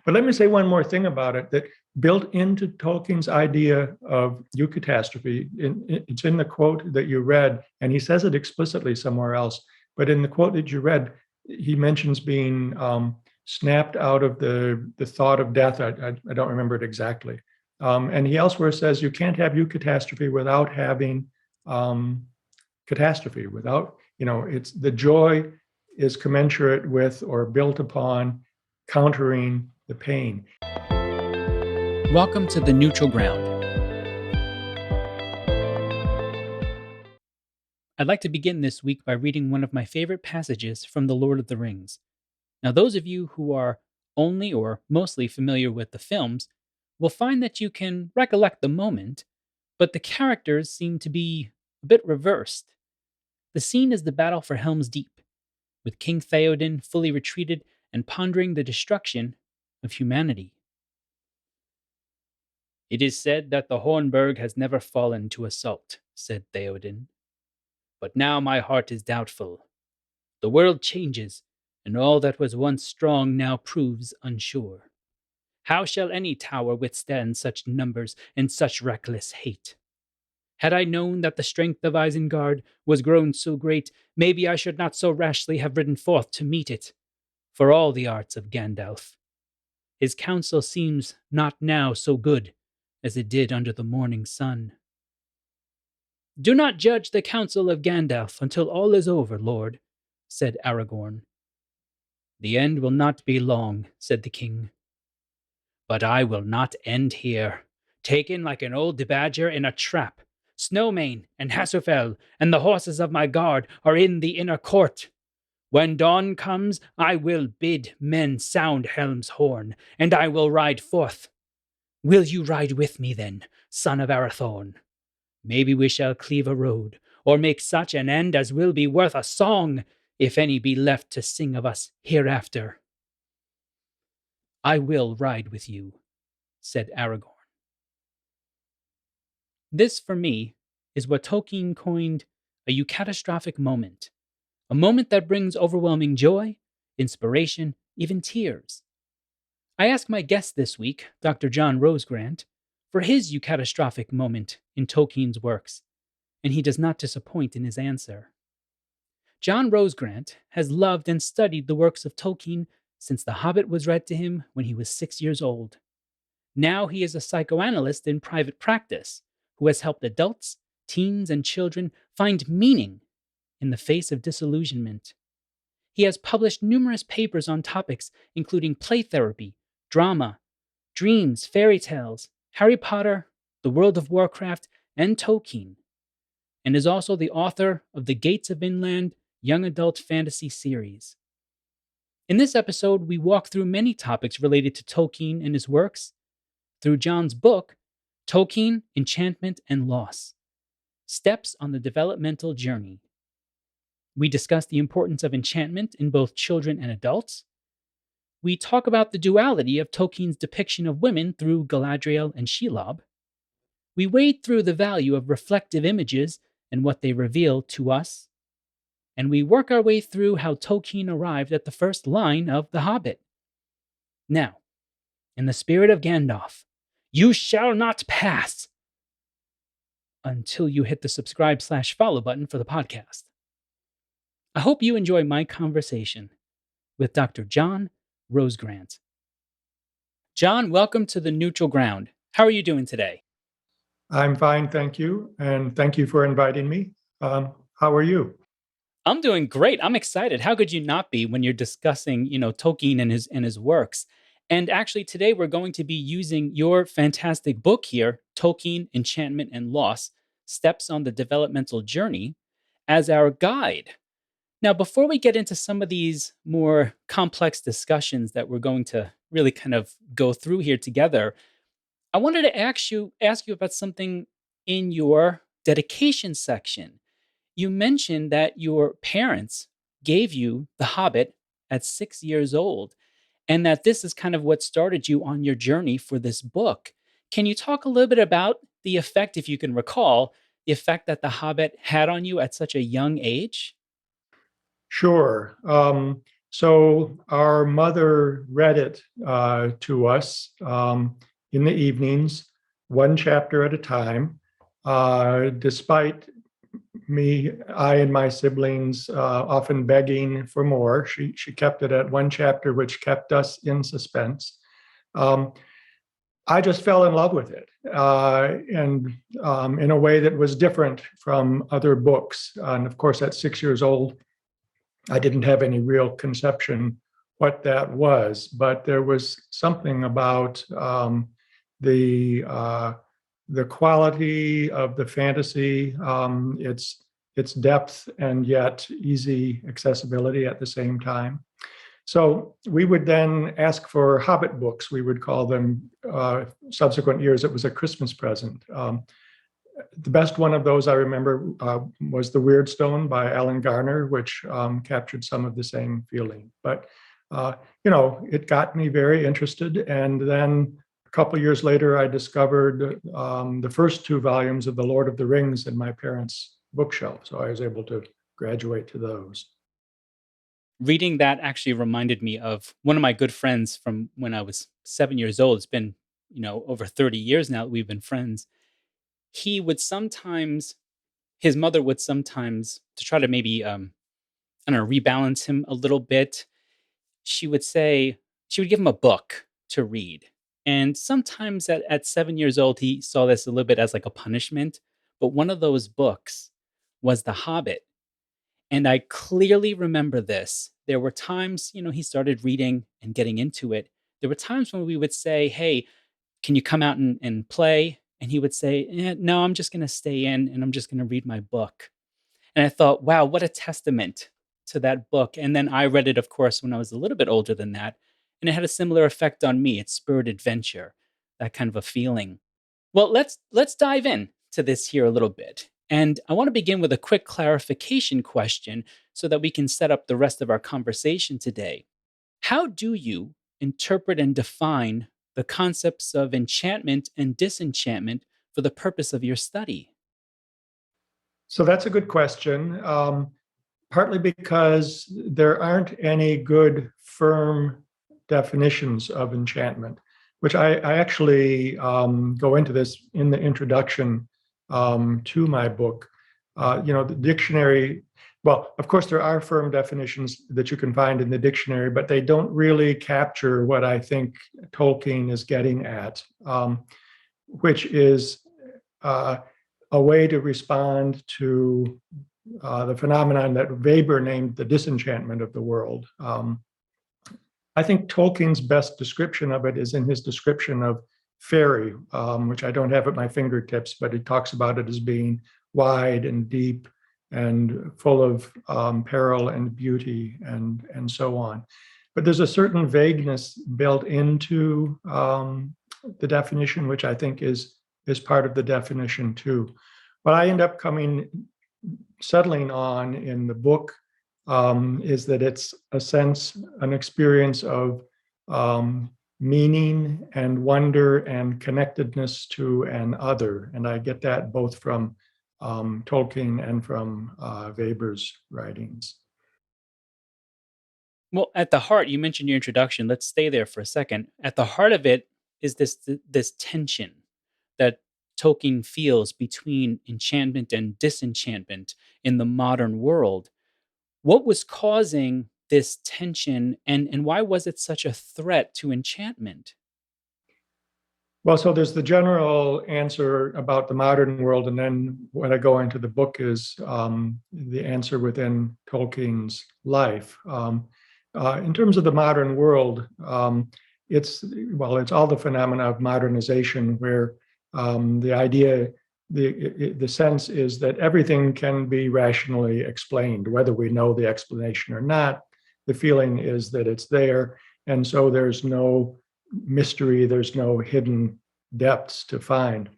But let me say one more thing about it, that built into Tolkien's idea of eucatastrophe, it's in the quote that you read, and he says it explicitly somewhere else. But in the quote that you read, he mentions being snapped out of the thought of death. I don't remember it exactly. And he elsewhere says you can't have eucatastrophe without having catastrophe, without, it's the joy is commensurate with or built upon countering the pain. Welcome to the Neutral Ground. I'd like to begin this week by reading one of my favorite passages from The Lord of the Rings. Now, those of you who are only or mostly familiar with the films will find that you can recollect the moment, but the characters seem to be a bit reversed. The scene is the battle for Helm's Deep, with King Theoden fully retreated and pondering the destruction of humanity. "It is said that the Hornburg has never fallen to assault," said Theoden. "But now my heart is doubtful. The world changes, and all that was once strong now proves unsure. How shall any tower withstand such numbers and such reckless hate? Had I known that the strength of Isengard was grown so great, maybe I should not so rashly have ridden forth to meet it. For all the arts of Gandalf, his counsel seems not now so good as it did under the morning sun." "Do not judge the counsel of Gandalf until all is over, Lord," said Aragorn. "The end will not be long," said the king. "But I will not end here, taken like an old badger in a trap. Snowmane and Hasufel and the horses of my guard are in the inner court. When dawn comes, I will bid men sound Helm's horn, and I will ride forth. Will you ride with me then, son of Arathorn? Maybe we shall cleave a road, or make such an end as will be worth a song, if any be left to sing of us hereafter." "I will ride with you," said Aragorn. This, for me, is what Tolkien coined a eucatastrophic moment, a moment that brings overwhelming joy, inspiration, even tears. I asked my guest this week, Dr. John Rosegrant, for his eucatastrophic moment in Tolkien's works, and he does not disappoint in his answer. John Rosegrant has loved and studied the works of Tolkien since The Hobbit was read to him when he was 6 years old. Now he is a psychoanalyst in private practice who has helped adults, teens, and children find meaning in the face of disillusionment. He has published numerous papers on topics including play therapy, drama, dreams, fairy tales, Harry Potter, the World of Warcraft, and Tolkien, and is also the author of the Gates of Inland young adult fantasy series. In this episode, we walk through many topics related to Tolkien and his works, through John's book, Tolkien, Enchantment, and Loss: Steps on the Developmental Journey. We discuss the importance of enchantment in both children and adults. We talk about the duality of Tolkien's depiction of women through Galadriel and Shelob. We wade through the value of reflective images and what they reveal to us. And we work our way through how Tolkien arrived at the first line of The Hobbit. Now, in the spirit of Gandalf, you shall not pass until you hit the subscribe/follow button for the podcast. I hope you enjoy my conversation with Dr. John Rosegrant. John, welcome to the Neutral Ground. How are you doing today? I'm fine, thank you. And thank you for inviting me. How are you? I'm doing great. I'm excited. How could you not be when you're discussing, Tolkien and his works? And actually today we're going to be using your fantastic book here, Tolkien, Enchantment, and Loss: Steps on the Developmental Journey, as our guide. Now, before we get into some of these more complex discussions that we're going to really kind of go through here together, I wanted to ask you about something in your dedication section. You mentioned that your parents gave you The Hobbit at 6 years old, and that this is kind of what started you on your journey for this book. Can you talk a little bit about the effect, if you can recall, the effect that The Hobbit had on you at such a young age? Sure. So our mother read it to us in the evenings, one chapter at a time, despite I and my siblings often begging for more. She kept it at one chapter, which kept us in suspense. Um, I just fell in love with it, and in a way that was different from other books. And of course, at 6 years old, I didn't have any real conception what that was, but there was something about the the quality of the fantasy, its depth, and yet easy accessibility at the same time. So we would then ask for Hobbit books. We would call them. Subsequent years, it was a Christmas present. The best one of those I remember was The Weird Stone by Alan Garner, which captured some of the same feeling. But it got me very interested. And then a couple years later, I discovered the first two volumes of The Lord of the Rings in my parents' bookshelf. So I was able to graduate to those. Reading that actually reminded me of one of my good friends from when I was 7 years old. It's been, over 30 years now that we've been friends. He would sometimes, his mother would sometimes, to try to maybe, I don't know, rebalance him a little bit, she would say, she would give him a book to read. And sometimes at 7 years old, he saw this a little bit as like a punishment. But one of those books was The Hobbit. And I clearly remember this. There were times, he started reading and getting into it. There were times when we would say, "Hey, can you come out and play?" And he would say, "No, I'm just going to stay in and I'm just going to read my book." And I thought, wow, what a testament to that book. And then I read it, of course, when I was a little bit older than that. And it had a similar effect on me. It spurred adventure, that kind of a feeling. Well, let's dive in to this here a little bit. And I want to begin with a quick clarification question so that we can set up the rest of our conversation today. How do you interpret and define the concepts of enchantment and disenchantment for the purpose of your study? So that's a good question. Partly because there aren't any good firm definitions of enchantment, which I actually go into this in the introduction to my book. The dictionary, well, of course, there are firm definitions that you can find in the dictionary, but they don't really capture what I think Tolkien is getting at, which is a way to respond to the phenomenon that Weber named the disenchantment of the world. I think Tolkien's best description of it is in his description of fairy, which I don't have at my fingertips, but he talks about it as being wide and deep and full of peril and beauty and so on. But there's a certain vagueness built into the definition, which I think is part of the definition too. What I end up settling on in the book is that it's a sense, an experience of meaning and wonder and connectedness to an other. And I get that both from Tolkien and from Weber's writings. Well, at the heart, you mentioned your introduction. Let's stay there for a second. At the heart of it is this tension that Tolkien feels between enchantment and disenchantment in the modern world. What was causing this tension, and why was it such a threat to enchantment? Well, so there's the general answer about the modern world, and then what I go into the book is the answer within Tolkien's life. In terms of the modern world, it's all the phenomena of modernization, where the idea, the sense is that everything can be rationally explained, whether we know the explanation or not. The feeling is that it's there, and so there's no mystery, there's no hidden depths to find.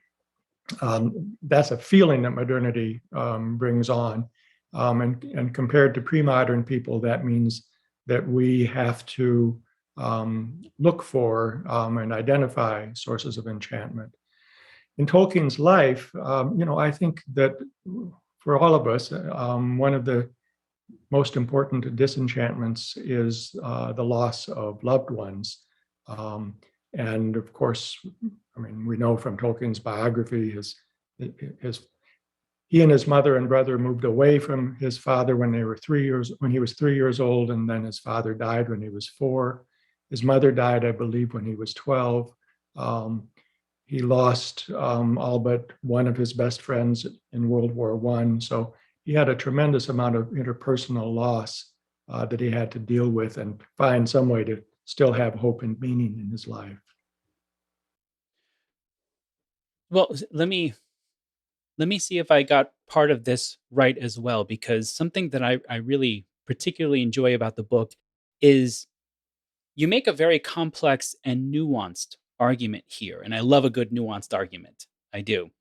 That's a feeling that modernity brings on. And compared to pre-modern people, that means that we have to look for and identify sources of enchantment. In Tolkien's life, I think that for all of us, one of the most important disenchantments is the loss of loved ones. And of course, I mean, we know from Tolkien's biography, he and his mother and brother moved away from his father when he was 3 years old, and then his father died when he was 4. His mother died, I believe, when he was 12. He lost all but one of his best friends in World War I. So he had a tremendous amount of interpersonal loss that he had to deal with and find some way to still have hope and meaning in his life. Well, let me see if I got part of this right as well, because something that I really particularly enjoy about the book is you make a very complex and nuanced argument here. And I love a good nuanced argument. I do.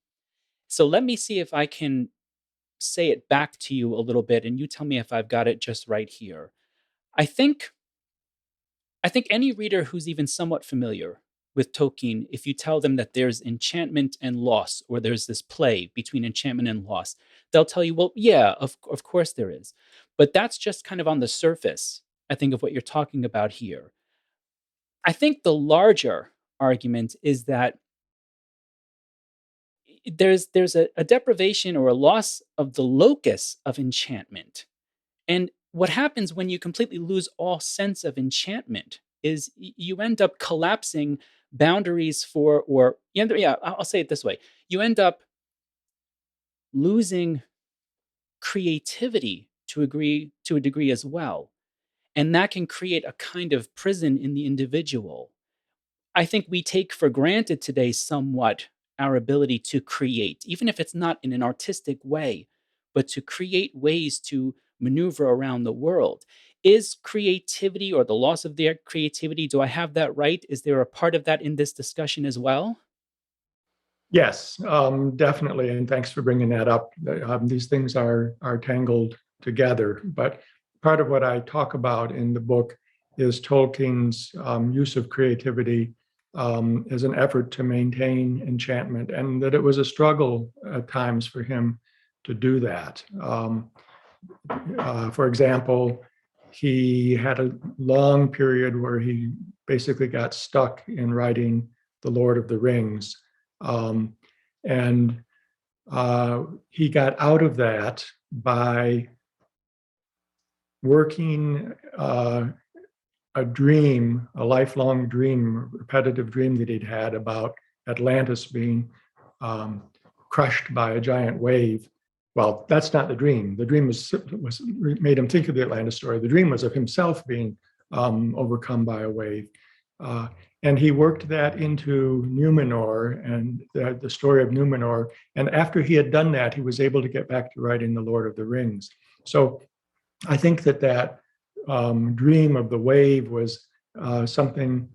So let me see if I can say it back to you a little bit and you tell me if I've got it just right here. I think I think any reader who's even somewhat familiar with Tolkien, if you tell them that there's enchantment and loss, or there's this play between enchantment and loss, they'll tell you, well, yeah, of course there is. But that's just kind of on the surface, I think, of what you're talking about here. I think the larger argument is that there's a deprivation or a loss of the locus of enchantment. And what happens when you completely lose all sense of enchantment is you end up collapsing boundaries for, or yeah, I'll say it this way: you end up losing creativity to a degree as well, and that can create a kind of prison in the individual. I think we take for granted today somewhat our ability to create, even if it's not in an artistic way, but to create ways to maneuver around the world. Is creativity, or the loss of their creativity, do I have that right? Is there a part of that in this discussion as well? Yes, definitely, and thanks for bringing that up. These things are tangled together, but part of what I talk about in the book is Tolkien's use of creativity as an effort to maintain enchantment, and that it was a struggle at times for him to do that. For example, he had a long period where he basically got stuck in writing The Lord of the Rings. And he got out of that by working a dream, a lifelong dream, repetitive dream that he'd had about Atlantis being crushed by a giant wave. Well, that's not the dream. The dream was made him think of the Atlantis story. The dream was of himself being overcome by a wave. And he worked that into Numenor and the story of Numenor. And after he had done that, he was able to get back to writing The Lord of the Rings. So I think that dream of the wave was something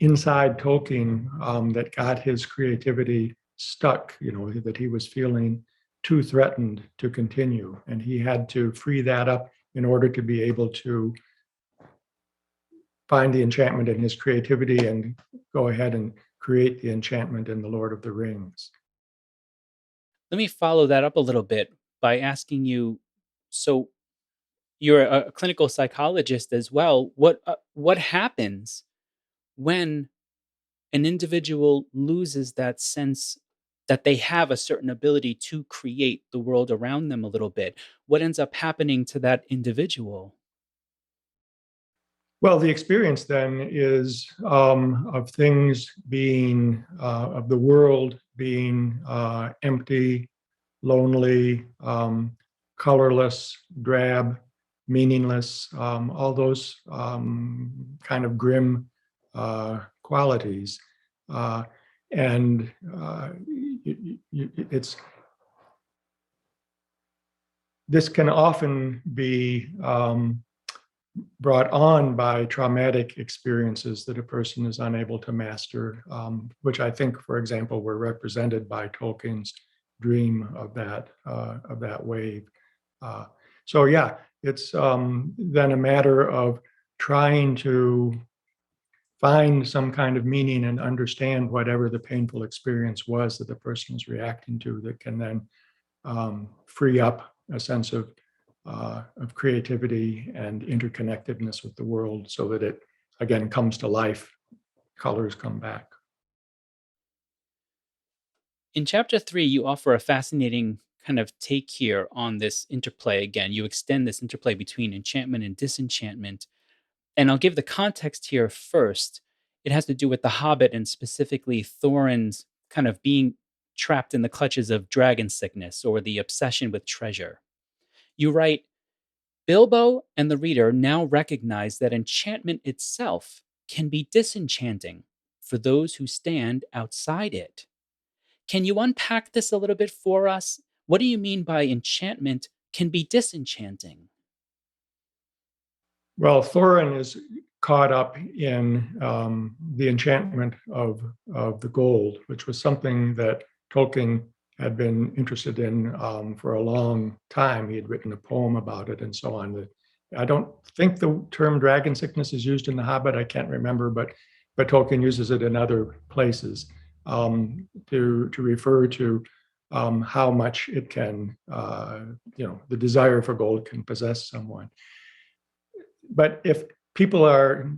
inside Tolkien that got his creativity stuck, that he was feeling too threatened to continue. And he had to free that up in order to be able to find the enchantment in his creativity and go ahead and create the enchantment in The Lord of the Rings. Let me follow that up a little bit by asking you, so you're a clinical psychologist as well. What happens when an individual loses that sense that they have a certain ability to create the world around them a little bit? What ends up happening to that individual? Well, the experience then is of things being, of the world being empty, lonely, colorless, drab, meaningless, all those kind of grim qualities. And it's this can often be brought on by traumatic experiences that a person is unable to master, which I think, for example, were represented by Tolkien's dream of that wave. So yeah, it's then a matter of trying to find some kind of meaning and understand whatever the painful experience was that the person is reacting to, that can then free up a sense of of creativity and interconnectedness with the world, so that it again comes to life, colors come back. In chapter 3, you offer a fascinating kind of take here on this interplay again. You extend this interplay between enchantment and disenchantment. And I'll give the context here first. It has to do with the Hobbit and specifically Thorin's kind of being trapped in the clutches of dragon sickness or the obsession with treasure. You write, Bilbo and the reader now recognize that enchantment itself can be disenchanting for those who stand outside it. Can you unpack this a little bit for us? What do you mean by enchantment can be disenchanting? Well, Thorin is caught up in the enchantment of the gold, which was something that Tolkien had been interested in for a long time. He had written a poem about it and so on. I don't think the term dragon sickness is used in The Hobbit. I can't remember, but Tolkien uses it in other places to refer to how much it can, the desire for gold can possess someone. But if people are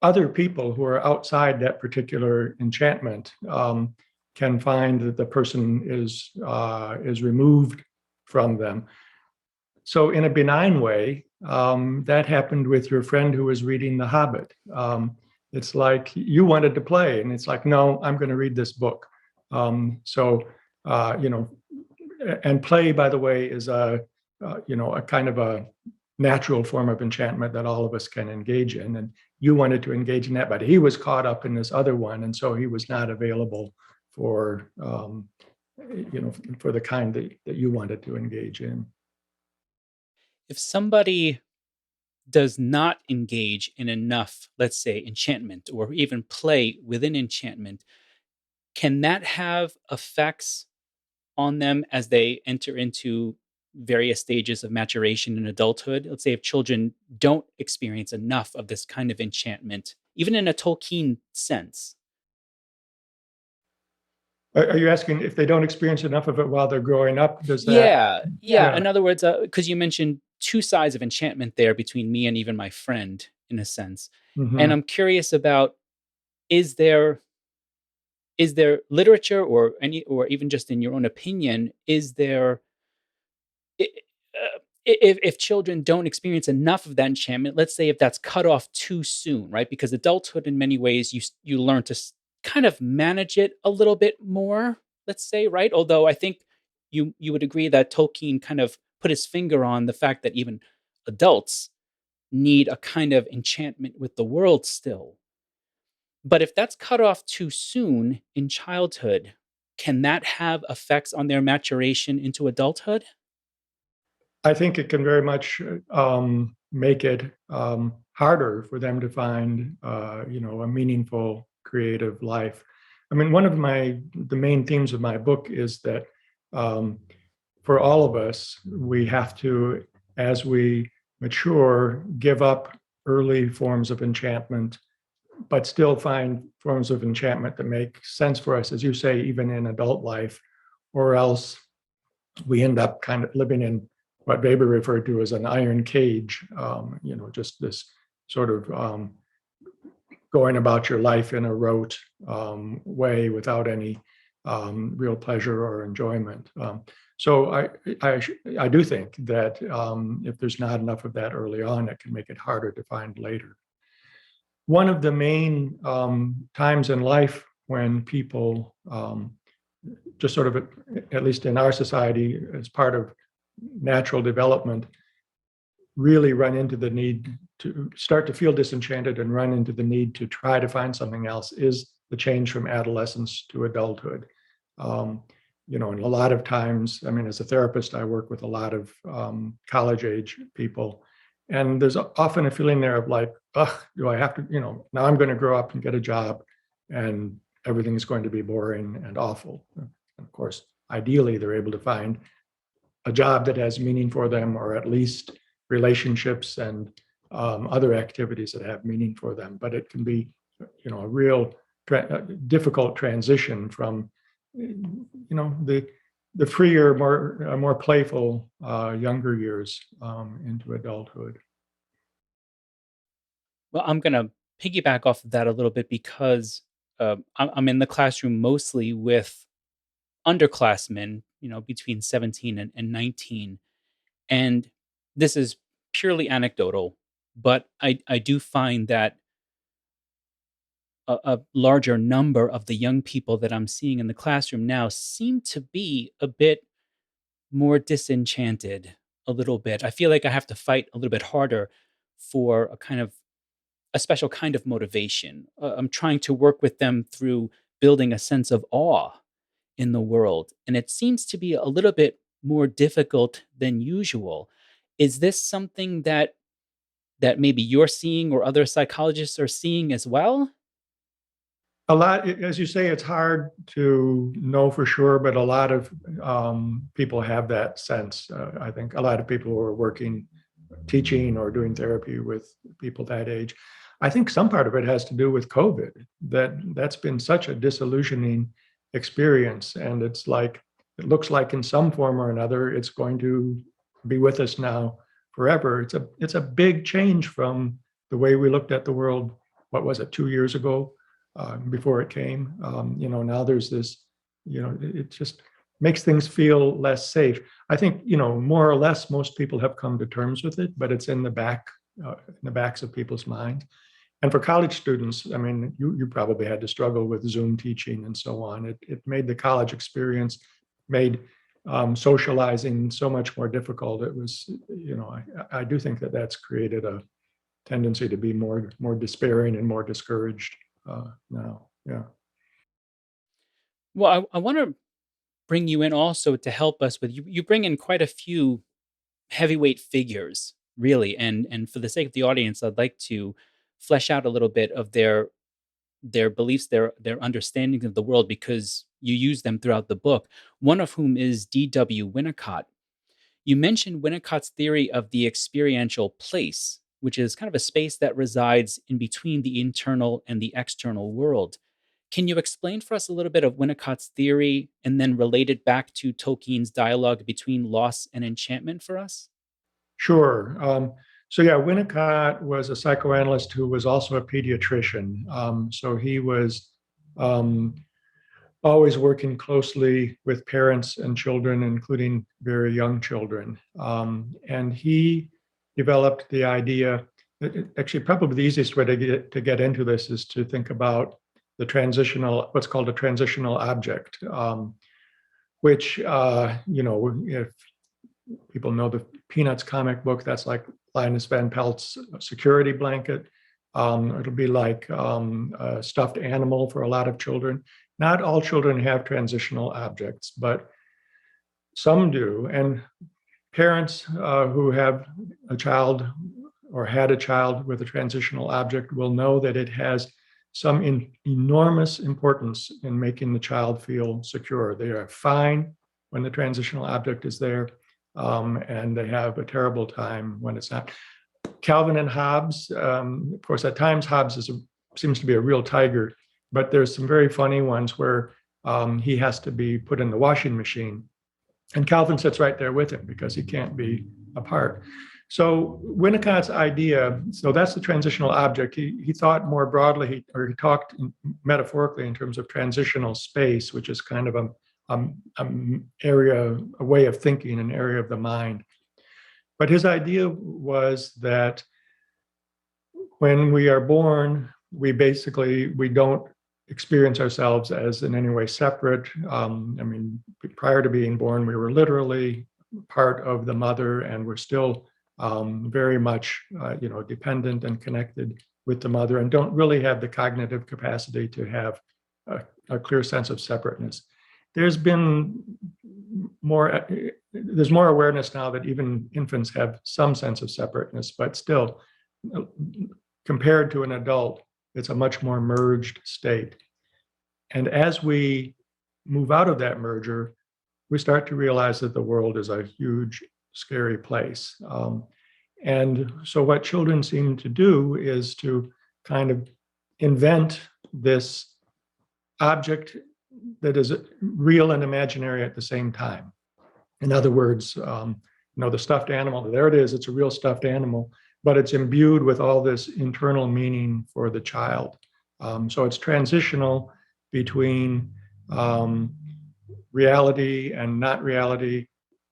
other people who are outside that particular enchantment can find that the person is removed from them. So in a benign way, that happened with your friend who was reading The Hobbit. It's like you wanted to play, and it's like, no, I'm going to read this book. And play, by the way, is a kind of a natural form of enchantment that all of us can engage in. And you wanted to engage in that, but he was caught up in this other one, and so he was not available for for the kind that you wanted to engage in. If somebody does not engage in enough, let's say, enchantment or even play within enchantment, can that have effects on them as they enter into various stages of maturation and adulthood? Let's say if children don't experience enough of this kind of enchantment, even in a Tolkien sense. Are you asking if they don't experience enough of it while they're growing up? Does that? Yeah. In other words, because you mentioned two sides of enchantment there between me and even my friend, in a sense. And Mhm. I'm curious about, is there literature or even just in your own opinion, is there I- if children don't experience enough of that enchantment, let's say if that's cut off too soon, right? Because adulthood, in many ways, you learn to kind of manage it a little bit more. Let's say, right? Although I think you would agree that Tolkien kind of put his finger on the fact that even adults need a kind of enchantment with the world still. But if that's cut off too soon in childhood, can that have effects on their maturation into adulthood? I think it can very much make it harder for them to find, a meaningful creative life. I mean, one of the main themes of my book is that for all of us, we have to, as we mature, give up early forms of enchantment, but still find forms of enchantment that make sense for us, as you say, even in adult life, or else we end up kind of living in what Weber referred to as an iron cage, just this sort of going about your life in a rote way without any real pleasure or enjoyment. So I do think that if there's not enough of that early on, it can make it harder to find later. One of the main times in life when people just sort of, at least in our society, as part of natural development, really run into the need to start to feel disenchanted and run into the need to try to find something else is the change from adolescence to adulthood. And a lot of times, I mean, as a therapist, I work with a lot of college age people. And there's often a feeling there of like, ugh, do I have to, now I'm going to grow up and get a job and everything's going to be boring and awful. Of course, ideally, they're able to find a job that has meaning for them, or at least relationships and other activities that have meaning for them. But it can be, a real difficult transition from, the the freer, more playful younger years into adulthood. Well, I'm going to piggyback off of that a little bit because I'm in the classroom mostly with underclassmen, between 17 and 19. And this is purely anecdotal, but I do find that a larger number of the young people that I'm seeing in the classroom now seem to be a bit more disenchanted, a little bit. I feel like I have to fight a little bit harder for a special kind of motivation. I'm trying to work with them through building a sense of awe in the world, and it seems to be a little bit more difficult than usual. Is this something that maybe you're seeing or other psychologists are seeing as well? A lot, as you say, it's hard to know for sure, but a lot of people have that sense. I think a lot of people who are working, teaching, or doing therapy with people that age. I think some part of it has to do with COVID. That's been such a disillusioning experience, and it's like it looks like in some form or another it's going to be with us now forever. It's a big change from the way we looked at the world. What was it, 2 years ago? Before it came. Now there's this, it just makes things feel less safe. I think, more or less most people have come to terms with it, but it's in the backs of people's minds. And for college students, I mean, you probably had to struggle with Zoom teaching and so on. It made the college experience, made socializing so much more difficult. It was, I do think that that's created a tendency to be more despairing and more discouraged now. Yeah. Well, I want to bring you in also to help us with you bring in quite a few heavyweight figures, really, and for the sake of the audience, I'd like to flesh out a little bit of their beliefs, their understandings of the world, because you use them throughout the book. One of whom is D.W. Winnicott. You mentioned Winnicott's theory of the experiential place, which is kind of a space that resides in between the internal and the external world. Can you explain for us a little bit of Winnicott's theory and then relate it back to Tolkien's dialogue between loss and enchantment for us? Sure. So yeah, Winnicott was a psychoanalyst who was also a pediatrician. So he was um, always working closely with parents and children, including very young children. And he developed the idea that actually probably the easiest way to get into this is to think about what's called a transitional object, which, if people know the Peanuts comic book, that's like Linus Van Pelt's security blanket. It'll be like a stuffed animal for a lot of children. Not all children have transitional objects, but some do. And parents who have a child or had a child with a transitional object will know that it has some enormous importance in making the child feel secure. They are fine when the transitional object is there, and they have a terrible time when it's not. Calvin and Hobbes, of course, at times Hobbes seems to be a real tiger, but there's some very funny ones where he has to be put in the washing machine, and Calvin sits right there with him because he can't be apart. So Winnicott's idea, so that's the transitional object. He thought more broadly, he talked metaphorically in terms of transitional space, which is kind of a way of thinking, an area of the mind. But his idea was that when we are born, we don't experience ourselves as in any way separate. Prior to being born, we were literally part of the mother, and we're still very much, dependent and connected with the mother, and don't really have the cognitive capacity to have a clear sense of separateness. There's more awareness now that even infants have some sense of separateness, but still, compared to an adult, it's a much more merged state. And as we move out of that merger, we start to realize that the world is a huge, scary place. And so what children seem to do is to kind of invent this object real and imaginary at the same time. In other words, the stuffed animal, there it is, it's a real stuffed animal, but it's imbued with all this internal meaning for the child. So it's transitional between reality and not reality,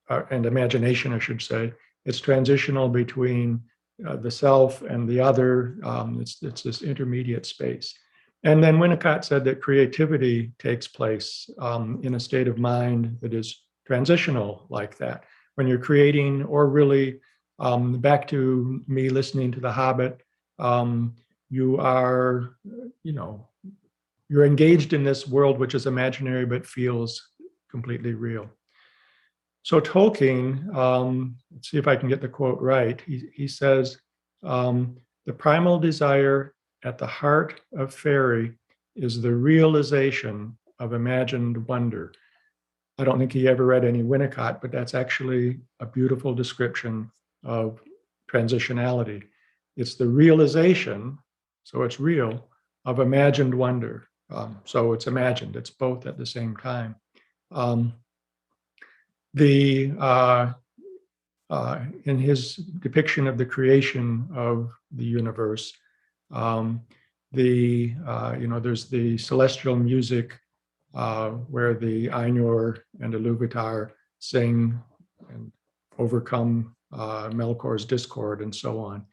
and imagination, I should say. It's transitional between the self and the other. It's this intermediate space. And then Winnicott said that creativity takes place in a state of mind that is transitional like that. When you're creating, or really back to me listening to The Hobbit, you are, you're engaged in this world which is imaginary but feels completely real. So Tolkien, let's see if I can get the quote right. He says, the primal desire at the heart of fairy is the realization of imagined wonder. I don't think he ever read any Winnicott, but that's actually a beautiful description of transitionality. It's the realization, so it's real, of imagined wonder. So it's imagined, it's both at the same time. In his depiction of the creation of the universe, there's the celestial music where the Ainur and Iluvatar sing and overcome Melkor's discord and so on.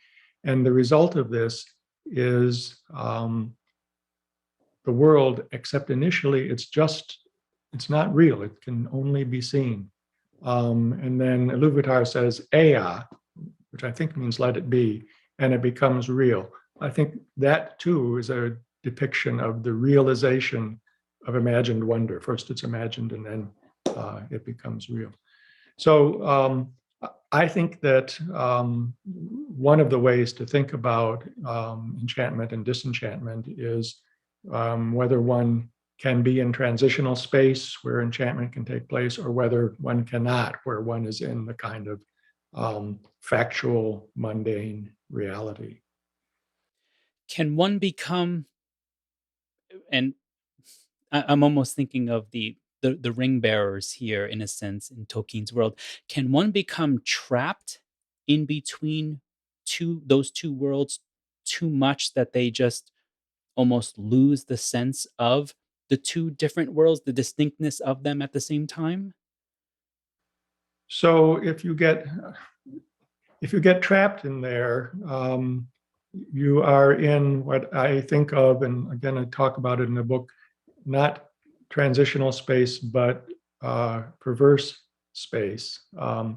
And the result of this is the world, except initially, it's not real. It can only be seen. And then Iluvatar says, Ea, which I think means let it be, and it becomes real. I think that too is a depiction of the realization of imagined wonder. First it's imagined and then it becomes real. So I think that one of the ways to think about enchantment and disenchantment is whether one can be in transitional space where enchantment can take place, or whether one cannot, where one is in the kind of factual, mundane reality. Can one become, and I'm almost thinking of the ring bearers here in a sense in Tolkien's world. Can one become trapped in between those two worlds too much that they just almost lose the sense of the two different worlds, the distinctness of them at the same time? So if you get trapped in there, you are in what I think of, and again, I talk about it in the book, not transitional space, but perverse space. And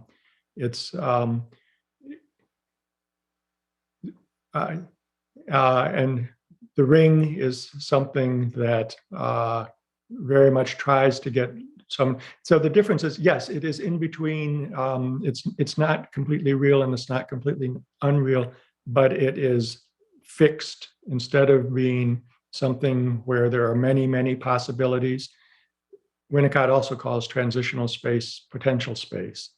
the ring is something that very much tries to get some. So the difference is, yes, it is in between. It's not completely real and it's not completely unreal, but it is fixed instead of being something where there are many, many possibilities. Winnicott also calls transitional space potential space.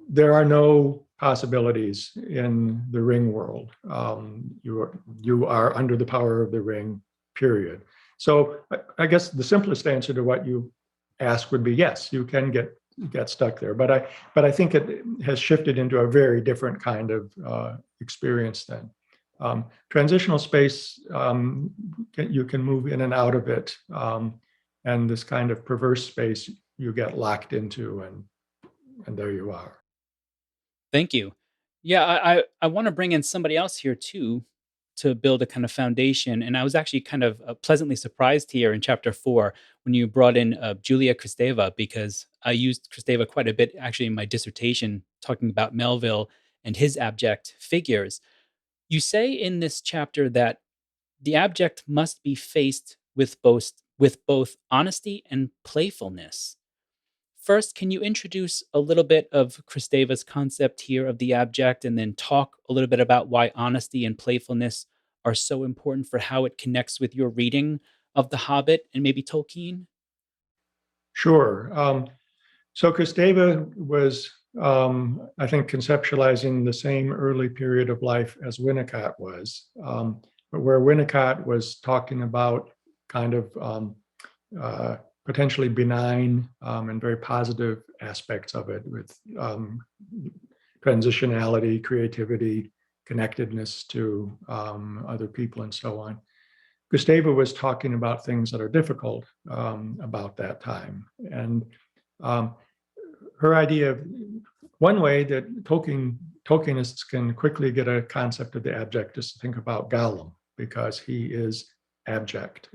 There are no possibilities in the ring world. You are under the power of the ring, period. So I guess the simplest answer to what you ask would be yes, you can get stuck there. But I think it has shifted into a very different kind of experience then. Transitional space, you can move in and out of it. And this kind of perverse space you get locked into, and there you are. Thank you. Yeah, I want to bring in somebody else here too to build a kind of foundation. And I was actually kind of pleasantly surprised here in chapter 4 when you brought in Julia Kristeva, because I used Kristeva quite a bit actually in my dissertation talking about Melville and his abject figures. You say in this chapter that the abject must be faced with both honesty and playfulness. First, can you introduce a little bit of Kristeva's concept here of the abject, and then talk a little bit about why honesty and playfulness are so important for how it connects with your reading of The Hobbit and maybe Tolkien? Sure. So Kristeva was, I think, conceptualizing the same early period of life as Winnicott was, but where Winnicott was talking about kind of potentially benign and very positive aspects of it, with transitionality, creativity, connectedness to other people, and so on. Kristeva was talking about things that are difficult about that time. And her idea of one way that Tolkienists can quickly get a concept of the abject is to think about Gollum, because he is abject.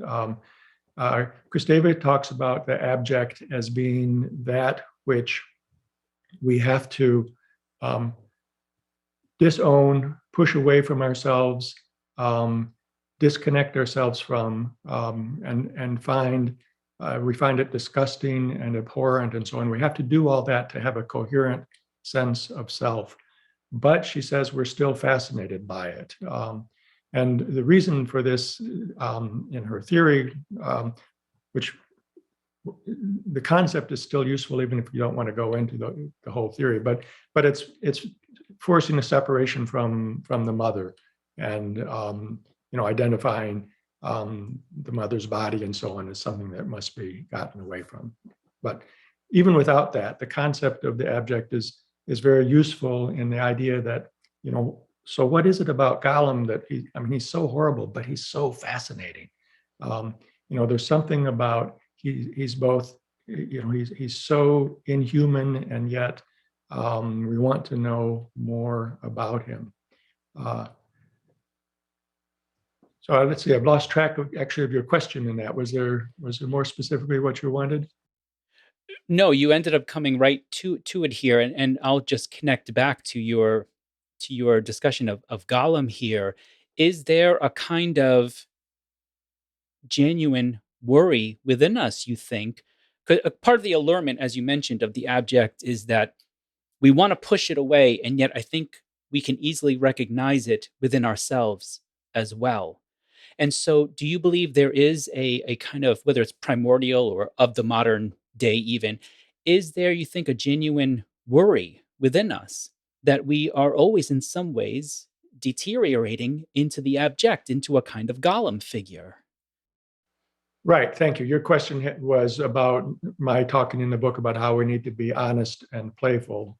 Kristeva talks about the abject as being that which we have to disown, push away from ourselves, disconnect ourselves from, and we find it disgusting and abhorrent and so on. We have to do all that to have a coherent sense of self. But she says we're still fascinated by it. And the reason for this in her theory, which the concept is still useful even if you don't want to go into the whole theory, but it's forcing a separation from the mother, and identifying the mother's body and so on as something that must be gotten away from. But even without that, the concept of the abject is very useful in the idea that, so what is it about Gollum that he's so horrible, but he's so fascinating. There's something about he's both, he's so inhuman, and yet we want to know more about him. So let's see, I've lost track of your question in that. Was there more specifically what you wanted? No, you ended up coming right to it here, and I'll just connect back to your discussion of Gollum here. Is there a kind of genuine worry within us, you think? 'Cause part of the allurement, as you mentioned, of the abject is that we want to push it away, and yet I think we can easily recognize it within ourselves as well. And so, do you believe there is a kind of, whether it's primordial or of the modern day even, is there, you think, a genuine worry within us that we are always in some ways deteriorating into the abject, into a kind of Gollum figure? Right, thank you. Your question was about my talking in the book about how we need to be honest and playful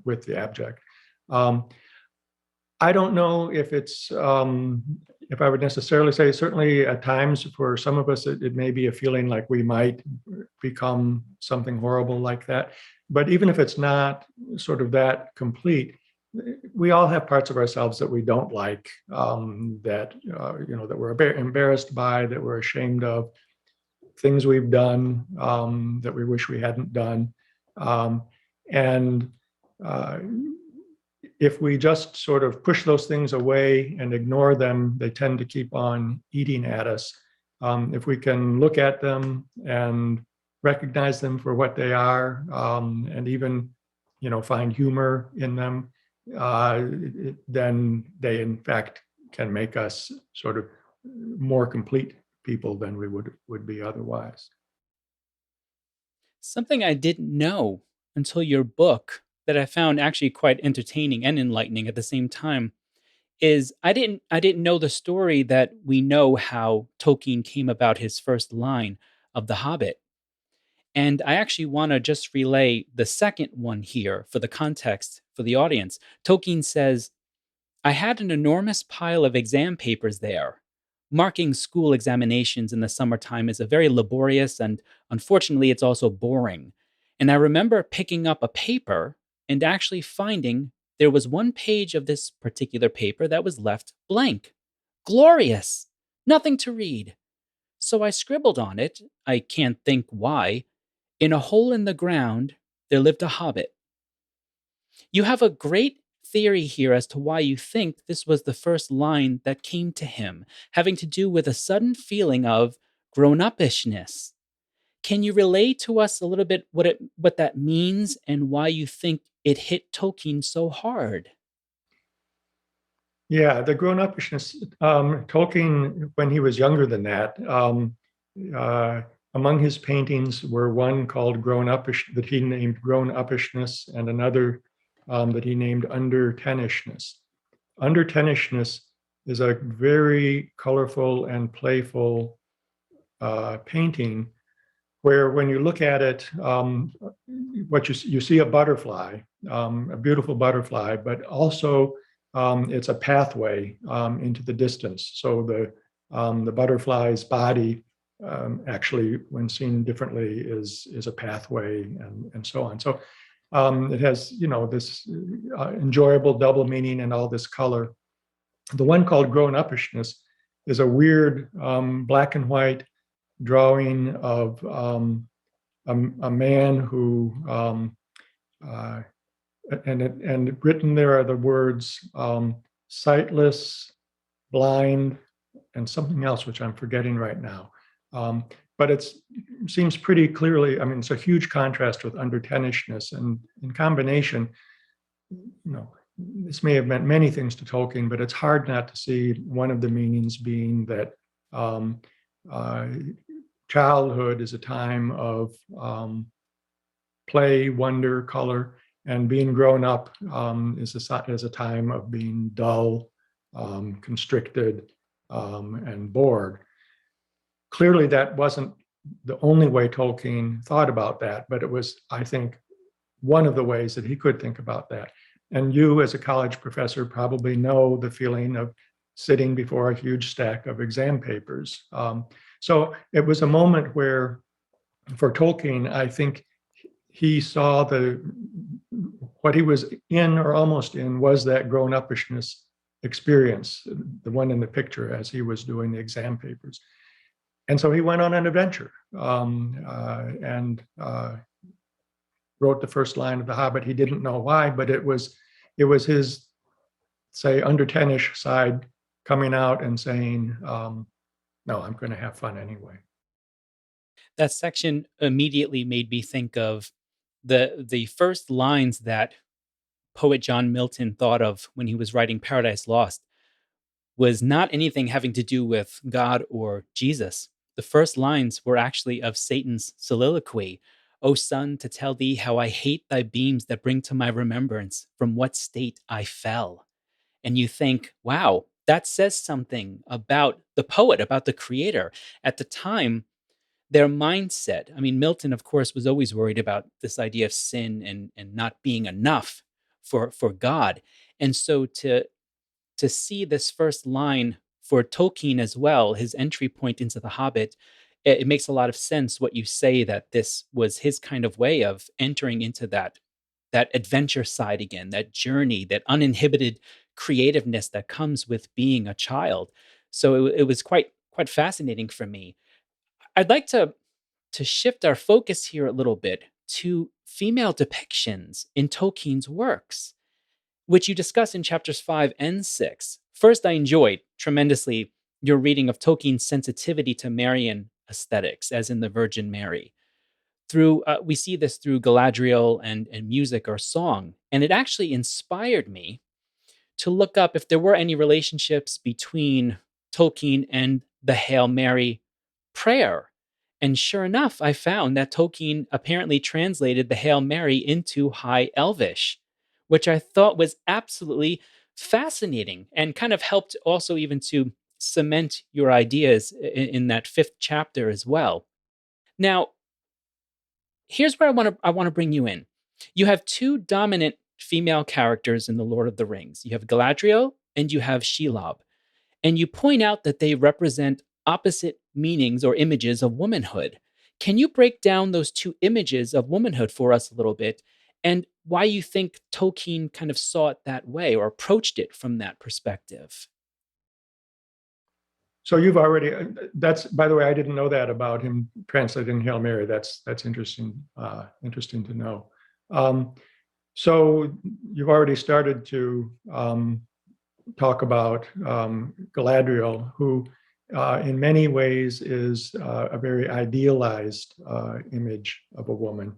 with the abject. I don't know if if I would necessarily say, certainly at times for some of us, it may be a feeling like we might become something horrible like that. But even if it's not sort of that complete, we all have parts of ourselves that we don't like, that we're embarrassed by, that we're ashamed of, things we've done that we wish we hadn't done, and if we just sort of push those things away and ignore them, they tend to keep on eating at us. If we can look at them and recognize them for what they are, and even, find humor in them, then they in fact can make us sort of more complete people than we would be otherwise. Something I didn't know until your book, that I found actually quite entertaining and enlightening at the same time, is I didn't know the story that we know how Tolkien came about his first line of The Hobbit. And I actually want to just relay the second one here for the context for the audience. Tolkien says, I had an enormous pile of exam papers there. Marking school examinations in the summertime is a very laborious, and unfortunately, it's also boring. And I remember picking up a paper and actually finding there was one page of this particular paper that was left blank. Glorious! Nothing to read. So I scribbled on it, I can't think why. In a hole in the ground, there lived a hobbit. You have a great theory here as to why you think this was the first line that came to him, having to do with a sudden feeling of grown-upishness. Can you relay to us a little bit what that means and why you think it hit Tolkien so hard? Yeah, the grown-upishness. Tolkien, when he was younger than that, uh, among his paintings were one called Grown-Upish, that he named Grown-Upishness, and another that he named Under-Tenishness. Under-Tenishness is a very colorful and playful painting where when you look at it, what you see a butterfly, a beautiful butterfly, but also it's a pathway into the distance. So the butterfly's body actually, when seen differently, is a pathway, and so on. So it has, this enjoyable double meaning and all this color. The one called grown upishness is a weird black and white drawing of a man who, and written there are the words sightless, blind, and something else, which I'm forgetting right now. But it seems pretty clearly, I mean, it's a huge contrast with under tenishness, and in combination, this may have meant many things to Tolkien, but it's hard not to see one of the meanings being that childhood is a time of play, wonder, color, and being grown up is a time of being dull, constricted, and bored. Clearly, that wasn't the only way Tolkien thought about that, but it was, I think, one of the ways that he could think about that. And you, as a college professor, probably know the feeling of sitting before a huge stack of exam papers. So it was a moment where, for Tolkien, I think he saw what he was in, or almost in, was that grown-upishness experience, the one in the picture as he was doing the exam papers. And so he went on an adventure and wrote the first line of The Hobbit. He didn't know why, but it was his, say, under 10-ish side coming out and saying, no, I'm going to have fun anyway. That section immediately made me think of the first lines that poet John Milton thought of when he was writing Paradise Lost was not anything having to do with God or Jesus. The first lines were actually of Satan's soliloquy. O sun, to tell thee how I hate thy beams that bring to my remembrance from what state I fell. And you think, wow, that says something about the poet, about the creator. At the time, their mindset, I mean, Milton, of course, was always worried about this idea of sin and not being enough for God. And so to see this first line for Tolkien as well, his entry point into The Hobbit, it makes a lot of sense what you say, that this was his kind of way of entering into that adventure side again, that journey, that uninhibited creativeness that comes with being a child. So it was quite fascinating for me. I'd like to shift our focus here a little bit to female depictions in Tolkien's works, which you discuss in chapters 5 and 6. First, I enjoyed tremendously your reading of Tolkien's sensitivity to Marian aesthetics, as in the Virgin Mary. We see this through Galadriel and music or song, and it actually inspired me to look up if there were any relationships between Tolkien and the Hail Mary prayer. And sure enough, I found that Tolkien apparently translated the Hail Mary into High Elvish, which I thought was absolutely fascinating and kind of helped also even to cement your ideas in that 5th chapter as well. Now, here's where I want to bring you in. You have two dominant female characters in The Lord of the Rings. You have Galadriel and you have Shelob. And you point out that they represent opposite meanings or images of womanhood. Can you break down those two images of womanhood for us a little bit, and why you think Tolkien kind of saw it that way or approached it from that perspective? So you've already, that's, by the way, I didn't know that about him translating Hail Mary. That's interesting, interesting to know. So you've already started to talk about Galadriel, who in many ways is a very idealized image of a woman.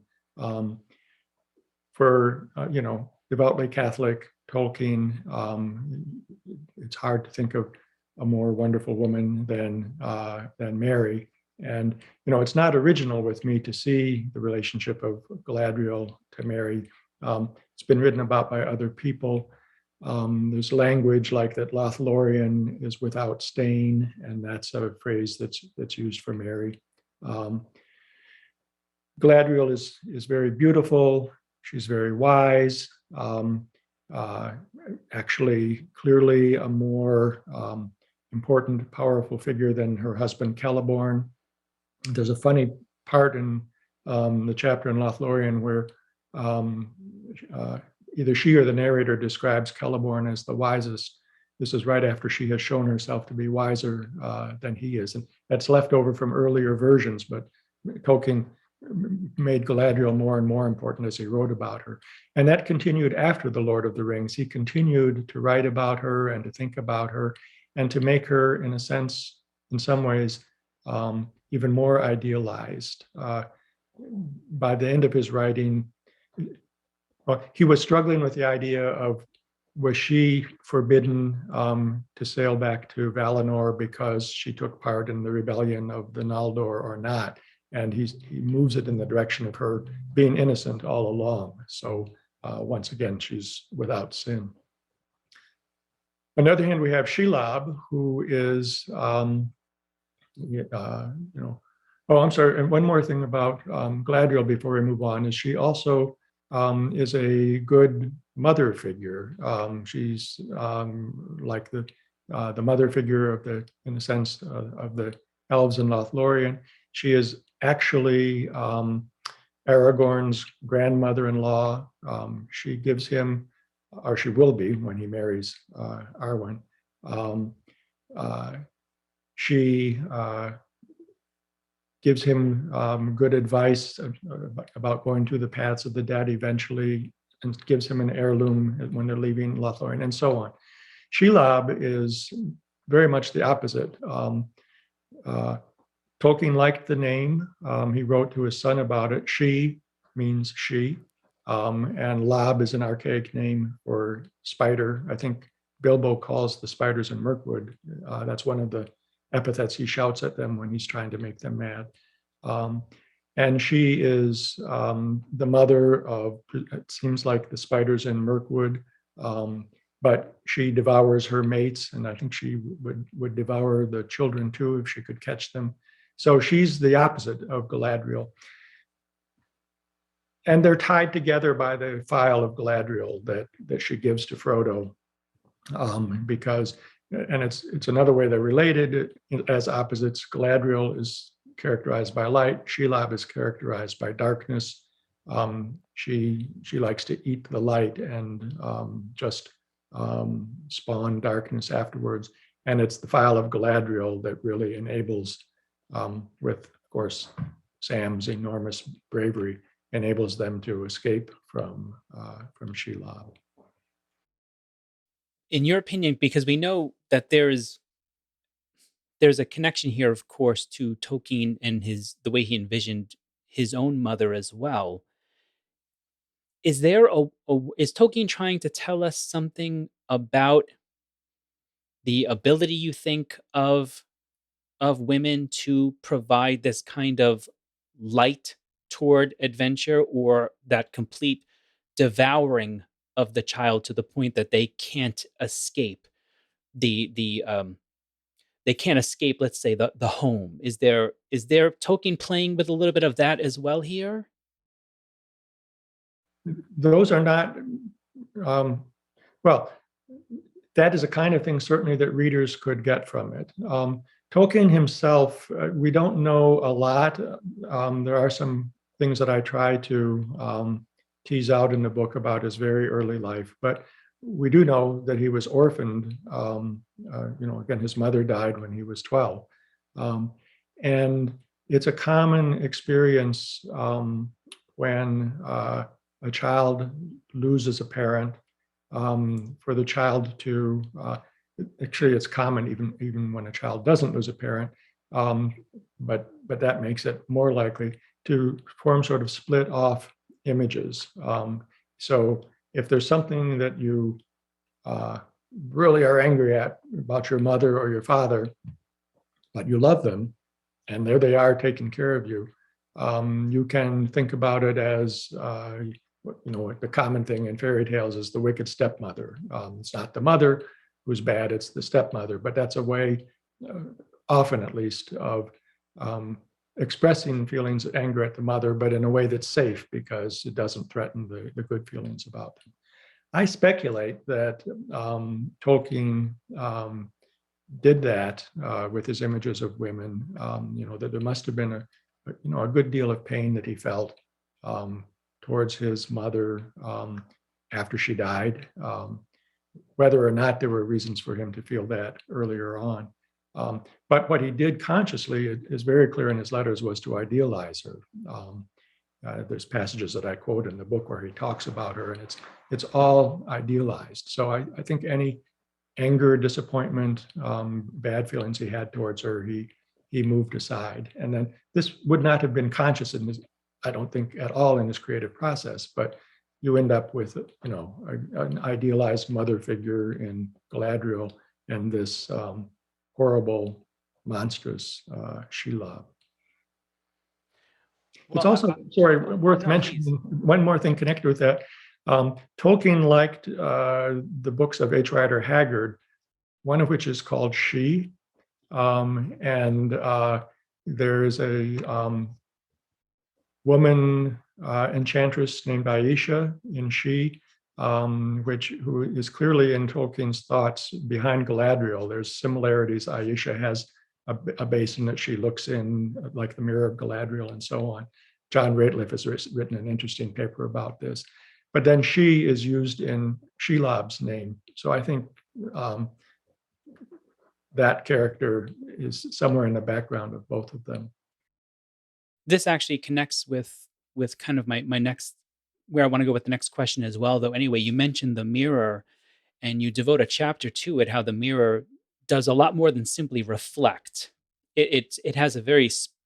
For devoutly Catholic Tolkien, it's hard to think of a more wonderful woman than Mary. And it's not original with me to see the relationship of Galadriel to Mary. It's been written about by other people. There's language like that Lothlorien is without stain, and that's a phrase that's used for Mary. Galadriel is very beautiful. She's very wise. Uh, Actually, clearly a more important, powerful figure than her husband Celeborn. There's a funny part in the chapter in Lothlorien where um, either she or the narrator describes Celeborn as the wisest. This is right after she has shown herself to be wiser than he is. And that's left over from earlier versions, but Tolkien made Galadriel more and more important as he wrote about her. And that continued after The Lord of the Rings. He continued to write about her and to think about her and to make her, in a sense, in some ways, even more idealized. By the end of his writing, well, he was struggling with the idea of, was she forbidden to sail back to Valinor because she took part in the rebellion of the Noldor or not? And he moves it in the direction of her being innocent all along. So once again, she's without sin. On the other hand, we have Shelob, who is, oh, I'm sorry. And one more thing about Galadriel before we move on is she also is a good mother figure. She's like the mother figure of the, in the sense of the elves in Lothlorien. She is actually Aragorn's grandmother-in-law. She gives him, or she will be when he marries Arwen. She gives him good advice about going through the paths of the dead eventually, and gives him an heirloom when they're leaving Lothlorien, and so on. Shelob is very much the opposite. Tolkien liked the name. He wrote to his son about it. She means she, and Lob is an archaic name for spider. I think Bilbo calls the spiders in Mirkwood. That's one of the epithets he shouts at them when he's trying to make them mad. And she is the mother of, it seems like, the spiders in Mirkwood, but she devours her mates, and I think she would devour the children too if she could catch them. So she's the opposite of Galadriel. And they're tied together by the phial of Galadriel that she gives to Frodo, because, and it's another way they're related as opposites. Galadriel is characterized by light. Shelob is characterized by darkness. She likes to eat the light and just spawn darkness afterwards. And it's the phial of Galadriel that really enables, with, of course, Sam's enormous bravery, enables them to escape from Shelob. In your opinion, because we know that there's a connection here, of course, to Tolkien and the way he envisioned his own mother as well. Is Tolkien trying to tell us something about the ability, you think, of women to provide this kind of light toward adventure, or that complete devouring of the child to the point that they can't escape they can't escape, let's say, the home? Is there Tolkien playing with a little bit of that as well here? Those are not, well, that is a kind of thing certainly that readers could get from it. Tolkien himself, we don't know a lot. There are some things that I try to tease out in the book about his very early life, but we do know that he was orphaned. Again, his mother died when he was 12. And it's a common experience when a child loses a parent, for the child to, actually it's common even when a child doesn't lose a parent, but that makes it more likely to form sort of split off images. So if there's something that you really are angry at about your mother or your father, but you love them, and there they are taking care of you, you can think about it as, the common thing in fairy tales is the wicked stepmother. It's not the mother who's bad, it's the stepmother, but that's a way, often at least, of expressing feelings of anger at the mother, but in a way that's safe because it doesn't threaten the good feelings about them. I speculate that Tolkien did that with his images of women. That there must have been a good deal of pain that he felt towards his mother after she died, whether or not there were reasons for him to feel that earlier on. But what he did consciously is very clear in his letters was to idealize her. There's passages that I quote in the book where he talks about her, and it's all idealized. So I think any anger, disappointment, bad feelings he had towards her, he moved aside. And then this would not have been conscious in his, I don't think at all in his creative process, but you end up with an idealized mother figure in Galadriel and this horrible, monstrous Shelob. It's also, worth mentioning, one more thing connected with that. Tolkien liked the books of H. Rider Haggard, one of which is called She. And there's a woman enchantress named Aisha in She, who is clearly in Tolkien's thoughts behind Galadriel. There's similarities. Aisha has a basin that she looks in, like the mirror of Galadriel and so on. John Rateliff has written an interesting paper about this. But then She is used in Shelob's name. So I think that character is somewhere in the background of both of them. This actually connects with kind of my next, where I want to go with the next question as well. Though anyway, you mentioned the mirror, and you devote a chapter to it. How the mirror does a lot more than simply reflect. It has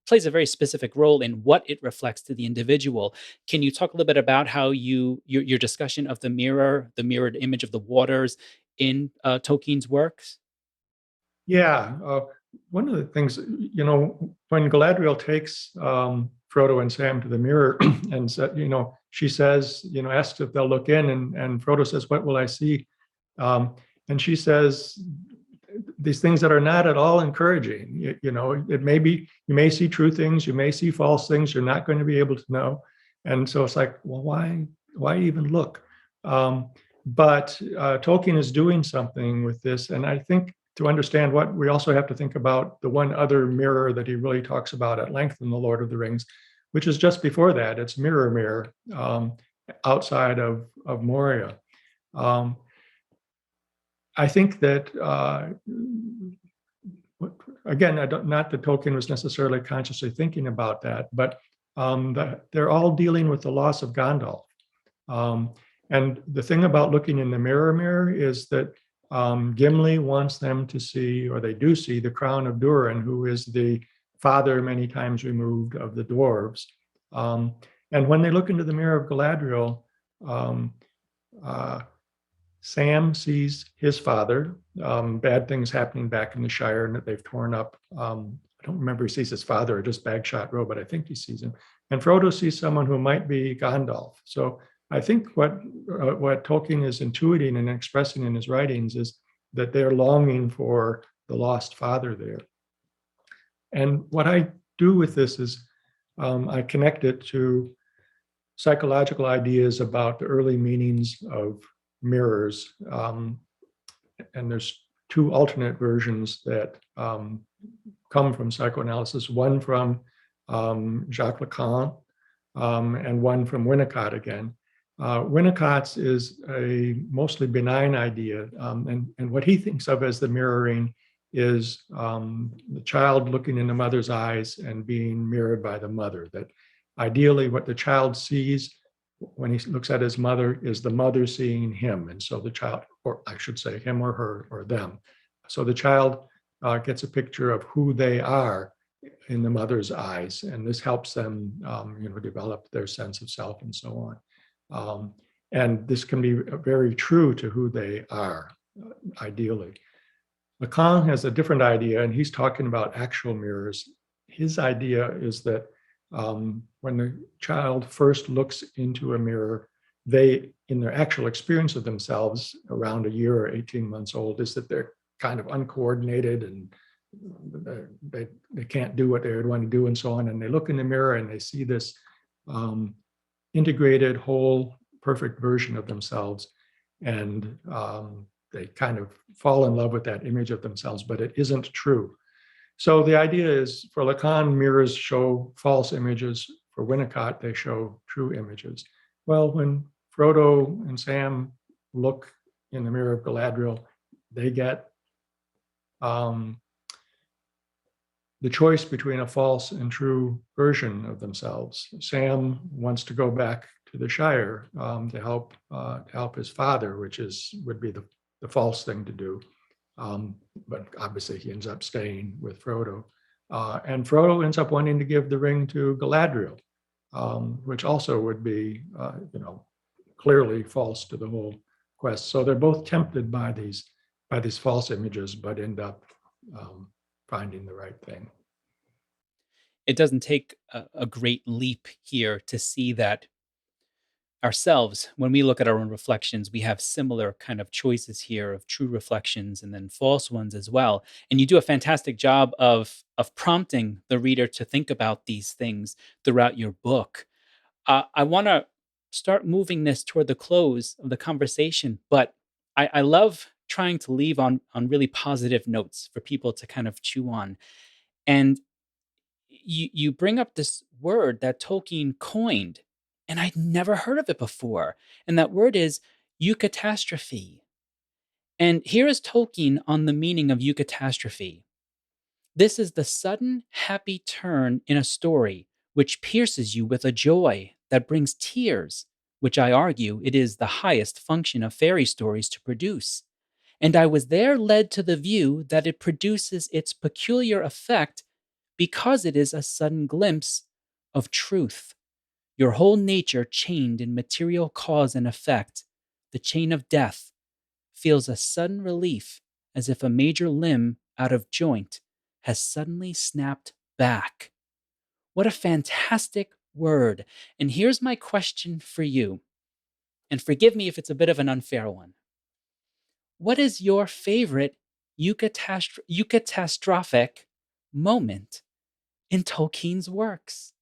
plays a very specific role in what it reflects to the individual. Can you talk a little bit about how your discussion of the mirrored image of the waters in Tolkien's works? Yeah, one of the things, when Galadriel takes Frodo and Sam to the mirror and she says, asks if they'll look in, and Frodo says, "What will I see?" And she says these things that are not at all encouraging. It may be, you may see true things, you may see false things, you're not going to be able to know. And so it's like, well, why even look? But Tolkien is doing something with this. And I think to understand what, we also have to think about the one other mirror that he really talks about at length in The Lord of the Rings, which is just before that. It's Mirror, Mirror, outside of Moria. I think that, again, not that Tolkien was necessarily consciously thinking about that, but they're all dealing with the loss of Gandalf. And the thing about looking in the mirror is that Gimli wants them to see, or they do see, the crown of Durin, who is the father many times removed of the dwarves. And when they look into the mirror of Galadriel, Sam sees his father, bad things happening back in the Shire, and that they've torn up. I don't remember if he sees his father or just Bagshot Row, but I think he sees him. And Frodo sees someone who might be Gandalf. So I think what Tolkien is intuiting and expressing in his writings is that they're longing for the lost father there. And what I do with this is I connect it to psychological ideas about the early meanings of mirrors. And there's two alternate versions that come from psychoanalysis, one from Jacques Lacan and one from Winnicott again. Winnicott's is a mostly benign idea, and what he thinks of as the mirroring is the child looking in the mother's eyes and being mirrored by the mother. That ideally what the child sees when he looks at his mother is the mother seeing him, and so the child, or I should say him or her or them, so the child gets a picture of who they are in the mother's eyes, and this helps them develop their sense of self and so on. And this can be very true to who they are, ideally. Lacan has a different idea, and he's talking about actual mirrors. His idea is that when the child first looks into a mirror, they, in their actual experience of themselves around a year or 18 months old, is that they're kind of uncoordinated and they can't do what they would want to do and so on. And they look in the mirror and they see this integrated, whole, perfect version of themselves. And they kind of fall in love with that image of themselves, but it isn't true. So the idea is for Lacan, mirrors show false images. For Winnicott, they show true images. Well, when Frodo and Sam look in the mirror of Galadriel, they get the choice between a false and true version of themselves. Sam wants to go back to the Shire to help his father, which would be the false thing to do. But obviously he ends up staying with Frodo. And Frodo ends up wanting to give the ring to Galadriel, which also would be, clearly false to the whole quest. So they're both tempted by these false images, but end up finding the right thing. It doesn't take a great leap here to see that ourselves, when we look at our own reflections, we have similar kind of choices here of true reflections and then false ones as well. And you do a fantastic job of prompting the reader to think about these things throughout your book. I want to start moving this toward the close of the conversation, but I love trying to leave on really positive notes for people to kind of chew on. And you bring up this word that Tolkien coined, and I'd never heard of it before. And that word is eucatastrophe. And here is Tolkien on the meaning of eucatastrophe. This is the sudden, happy turn in a story which pierces you with a joy that brings tears, which I argue it is the highest function of fairy stories to produce. And I was there led to the view that it produces its peculiar effect because it is a sudden glimpse of truth. Your whole nature chained in material cause and effect, the chain of death, feels a sudden relief as if a major limb out of joint has suddenly snapped back. What a fantastic word. And here's my question for you. And forgive me if it's a bit of an unfair one. What is your favorite eucatastrophic moment in Tolkien's works?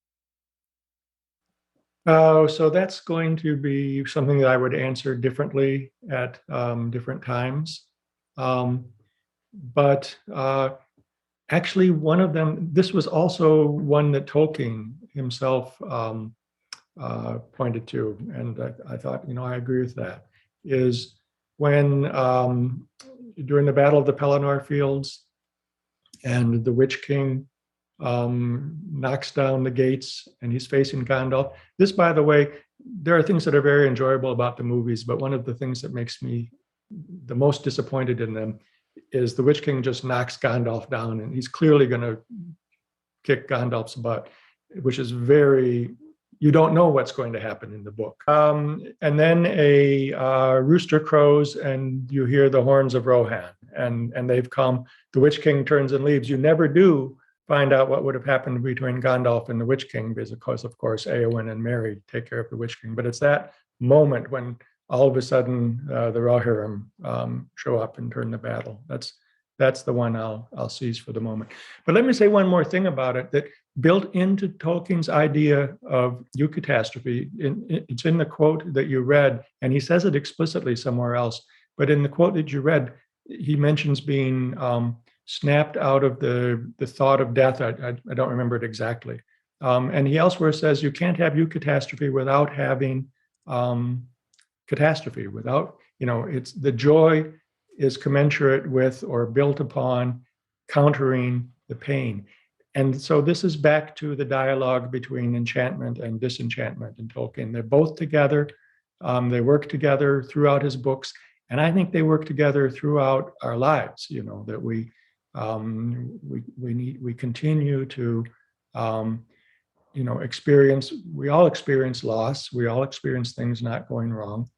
So that's going to be something that I would answer differently at different times. But actually, one of them, this was also one that Tolkien himself pointed to, and I thought, I agree with that, is when during the Battle of the Pelennor Fields and the Witch King knocks down the gates and he's facing Gandalf. This, by the way, there are things that are very enjoyable about the movies, but one of the things that makes me the most disappointed in them is the Witch King just knocks Gandalf down and he's clearly going to kick Gandalf's butt, which is you don't know what's going to happen in the book. And then a rooster crows and you hear the horns of Rohan and they've come. The Witch King turns and leaves. You never do find out what would have happened between Gandalf and the Witch King, because of course, Eowyn and Merry take care of the Witch King. But it's that moment when all of a sudden the Rohirrim show up and turn the battle. That's the one I'll seize for the moment. But let me say one more thing about it, that built into Tolkien's idea of eucatastrophe, it's in the quote that you read, and he says it explicitly somewhere else, but in the quote that you read, he mentions being snapped out of the thought of death. I don't remember it exactly. And he elsewhere says you can't have eucatastrophe without having catastrophe, without, it's the joy is commensurate with or built upon countering the pain. And so this is back to the dialogue between enchantment and disenchantment in Tolkien. They're both together. They work together throughout his books. And I think they work together throughout our lives, that we continue to, we all experience loss. We all experience things not going wrong.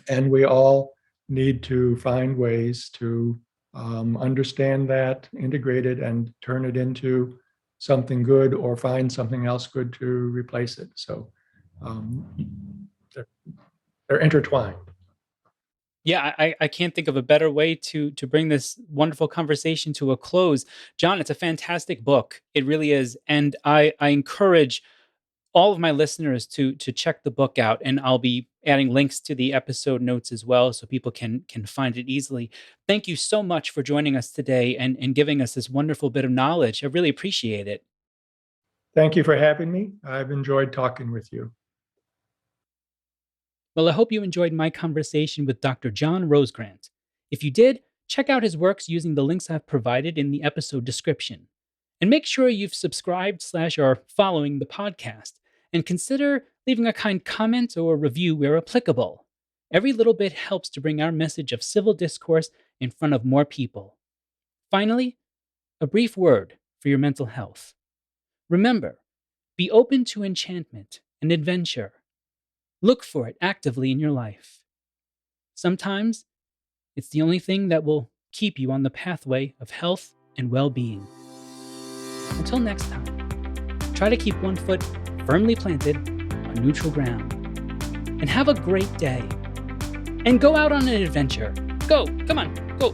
And we all need to find ways to understand that, integrate it, and turn it into something good or find something else good to replace it. So they're intertwined. Yeah, I can't think of a better way to bring this wonderful conversation to a close. John, it's a fantastic book. It really is. And I encourage all of my listeners to check the book out, and I'll be adding links to the episode notes as well so people can find it easily. Thank you so much for joining us today and giving us this wonderful bit of knowledge. I really appreciate it. Thank you for having me. I've enjoyed talking with you. Well, I hope you enjoyed my conversation with Dr. John Rosegrant. If you did, check out his works using the links I've provided in the episode description. And make sure you've subscribed / are following the podcast, and consider leaving a kind comment or review where applicable. Every little bit helps to bring our message of civil discourse in front of more people. Finally, a brief word for your mental health. Remember, be open to enchantment and adventure. Look for it actively in your life. Sometimes, it's the only thing that will keep you on the pathway of health and well-being. Until next time, try to keep one foot firmly planted on neutral ground. And have a great day. And go out on an adventure. Go, come on, go.